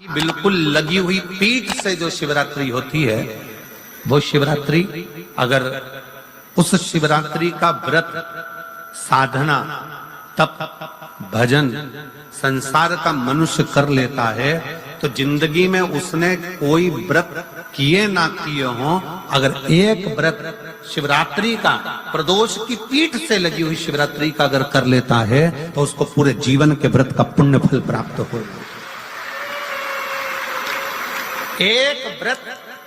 बिल्कुल लगी हुई पीठ से जो शिवरात्रि होती है वो शिवरात्रि, अगर उस शिवरात्रि का व्रत, साधना, तप, भजन संसार का मनुष्य कर लेता है तो जिंदगी में उसने कोई व्रत किए ना किए हो, अगर एक व्रत शिवरात्रि का, प्रदोष की पीठ से लगी हुई शिवरात्रि का अगर कर लेता है तो उसको पूरे जीवन के व्रत का पुण्य फल प्राप्त हो। एक व्रत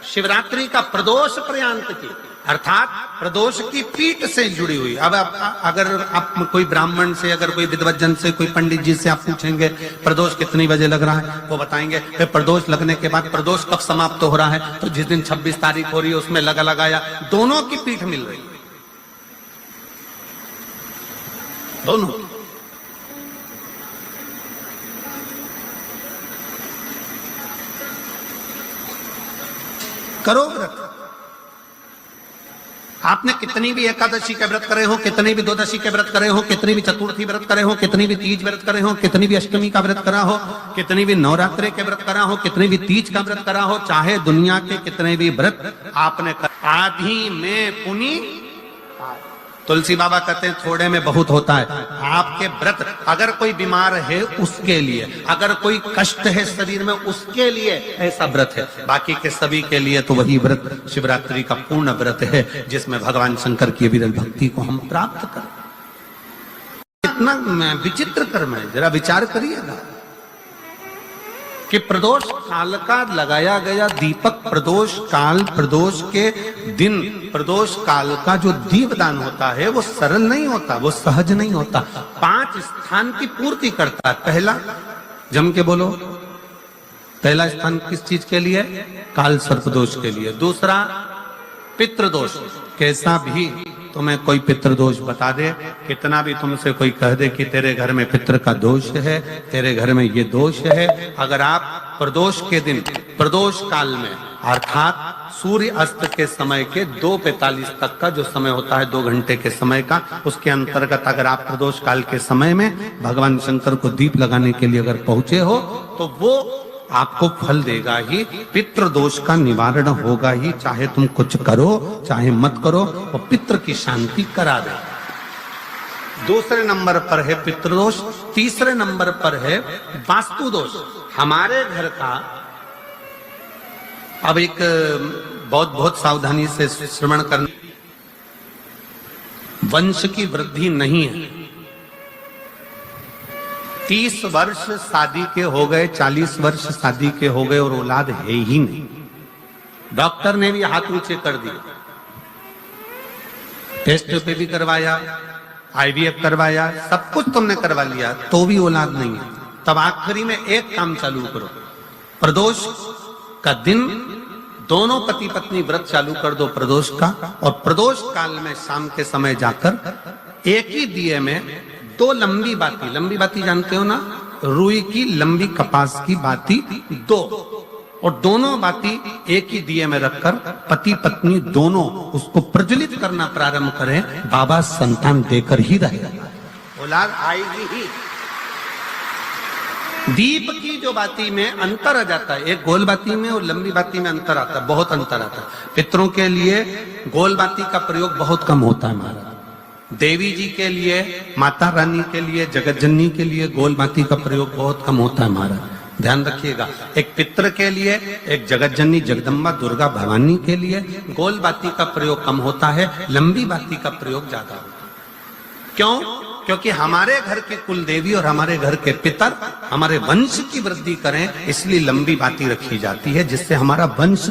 शिवरात्रि का प्रदोष पर्यंत की, अर्थात प्रदोष की पीठ से जुड़ी हुई। अब अगर आप कोई ब्राह्मण से, अगर कोई विद्वज्जन से, कोई पंडित जी से आप पूछेंगे प्रदोष कितनी बजे लग रहा है, वो बताएंगे फिर प्रदोष लगने के बाद प्रदोष कब समाप्त हो रहा है, तो जिस दिन 26 तारीख हो रही है उसमें लगाया, दोनों की पीठ मिल रही, दोनों। करो व्रत। आपने कितनी भी एकादशी के व्रत करे हो, कितनी भी द्वादशी के व्रत करे हो, कितनी भी चतुर्थी व्रत करे हो, कितनी भी तीज व्रत करे हो, कितनी भी अष्टमी का व्रत करा हो, कितनी भी नवरात्रि के व्रत करा हो, कितनी भी तीज का व्रत करा हो, चाहे दुनिया के कितने भी व्रत आपने आधी में पुनि। तुलसी बाबा कहते हैं थोड़े में बहुत होता है। आपके व्रत, अगर कोई बीमार है उसके लिए, अगर कोई कष्ट है शरीर में उसके लिए ऐसा व्रत है, बाकी के सभी के लिए तो वही व्रत शिवरात्रि का पूर्ण व्रत है जिसमें भगवान शंकर की विरल भक्ति को हम प्राप्त करें। कितना विचित्र कर्म है, जरा विचार करिएगा कि प्रदोष काल का लगाया गया दीपक, प्रदोष काल, प्रदोष के दिन, प्रदोष काल का जो दीपदान होता है वो सरल नहीं होता, वो सहज नहीं होता। 5 स्थान की पूर्ति करता है। पहला, जम के बोलो, पहला स्थान किस चीज के लिए? काल सर्पदोष के लिए। दूसरा, पितृदोष। कैसा भी तुम्हें कोई पितृदोष बता दे, कितना भी तुमसे कोई कह दे कि तेरे घर में पितृ का दोष है, तेरे घर में ये दोष है, अगर आप प्रदोष के दिन, प्रदोष काल में, अर्थात सूर्य अस्त के समय के 2:45 तक का जो समय होता है, 2 घंटे के समय का, उसके अंतर्गत अगर आप प्रदोष काल के समय में भगवान शंकर को दीप लगाने के लिए अगर पहुंचे हो तो वो आपको फल देगा ही, पितृ दोष का निवारण होगा ही, चाहे तुम कुछ करो चाहे मत करो, वो पितृ की शांति करा दे। दूसरे नंबर पर है पितृदोष। तीसरे नंबर पर है वास्तु दोष। हमारे घर का, अब एक बहुत सावधानी से श्रवण करना, वंश की वृद्धि नहीं है। 30 वर्ष शादी के हो गए, 40 वर्ष शादी के हो गए और औलाद है ही नहीं। डॉक्टर ने भी हाथ ऊंचे कर दिए, टेस्ट पे भी करवाया, IVF करवाया, सब कुछ तुमने करवा लिया, तो भी औलाद नहीं है। तब आखिरी में एक काम चालू करो, प्रदोष का दिन दोनों पति पत्नी व्रत चालू कर दो प्रदोष का, और प्रदोष काल में शाम के समय जाकर एक ही दिए में 2 लंबी बाती जानते हो ना, रुई की लंबी कपास की बाती 2, और दोनों बाती एक ही दिए में रखकर पति पत्नी दोनों उसको प्रज्वलित करना प्रारंभ करें, बाबा संतान देकर ही रहेगा, औलाद आएगी ही। दीप की जो बाती में अंतर आ जाता है, एक गोल बाती में और लंबी बाती में अंतर आता है, बहुत अंतर आता है। पितरों के लिए गोल बाती का प्रयोग बहुत कम होता है महाराज। देवी जी के लिए, माता रानी के लिए, जगत जननी के लिए गोल बाती का प्रयोग बहुत कम होता है महाराज, ध्यान रखिएगा। एक पितृ के लिए, एक जगत जननी जगदम्बा दुर्गा भवानी के लिए गोल बाती का प्रयोग कम होता है, लंबी बाती का प्रयोग ज्यादा होता है। क्यों? क्योंकि हमारे घर के कुल देवी और हमारे घर के पितर हमारे वंश की वृद्धि करें, इसलिए लंबी बाती रखी जाती है, जिससे हमारा वंश